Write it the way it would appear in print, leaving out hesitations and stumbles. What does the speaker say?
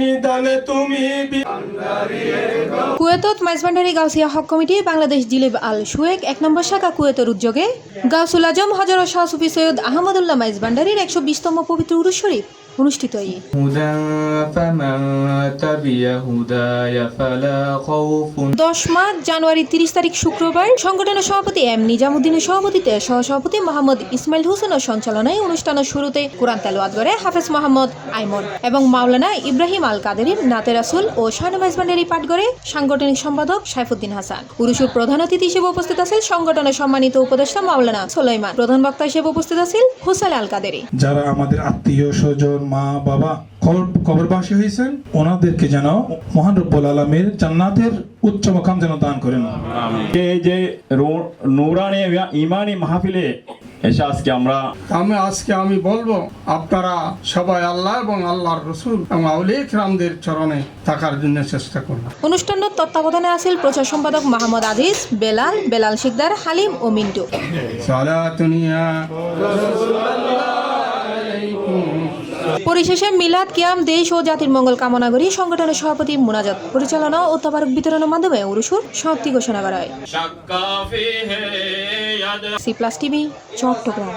বিধানে তুমি কুয়েতত Maizbhandari Gausia hoc committee Bangladesh জিলিব আল শুয়েক ১ নম্বর শাখা কুয়েতের উদ্যোগে গাউসুল আজম হযরত শাহ সুফি সৈয়দ আহমদুল্লাহ মাইজভান্ডারির ১২০তম পবিত্র উরুস শরীফ অনুষ্ঠিত। 10 মার্চ জানুয়ারি 30 তারিখ শুক্রবার সংগঠনের সভাপতি এম নিজামুদ্দিনের সভাপতিত্বে সহসভাপতি মোহাম্মদ ইসমাইল হোসেনের সঞ্চালনায় অনুষ্ঠানের শুরুতে কোরআন তেলাওয়াত করে হাফেজ মোহাম্মদ আইমন এবং মাওলানা ইব্রাহিম আল কাদেরীর নাতে রাসূল ও শাহনে মাইজভান্ডারি পাঠ করে সাংগঠনিক সম্পাদক সাইফুদ্দিন হাসান। উরুসের প্রধান অতিথি হিসেবে উপস্থিত আছেন সংগঠনের সম্মানিত উপদেষ্টা মাওলানা সুলাইমান। প্রধান বক্তা হিসেবে উপস্থিত আছেন হুসাইন আল কাদেরী। যারা আমাদের আত্মীয় স্বজন মা বাবা কবরবাসী হয়েছেন ওনাদেরকে যেন মহান রব্বুল আলামিন জান্নাতের উচ্চ মাকাম যেন দান করেন। এই যে নূরানি ইমানি মাহফিলে এসে আজকে আমি বলবো আপনারা সবাই আল্লাহ এবং আল্লাহর রাসূল এবং আউলিয়া কিরামদের চরণে থাকার জন্য চেষ্টা করুন। অনুষ্ঠানের তত্ত্বাবধানে আছেন প্রচার সম্পাদক মাহমুদ আদিস, বেলাল শিকদার, হালিম ও মিন্টু। পরিশেষে মিলাদ কিয়াম দেশ ও জাতির মঙ্গল কামনা করি সংগঠনের সভাপতি মুনাজাত পরিচালনা ও তবারক বিতরণের মাধ্যমে উরুসুর সমাপ্তি ঘোষণা করা হয়। C+ TV Chittagong.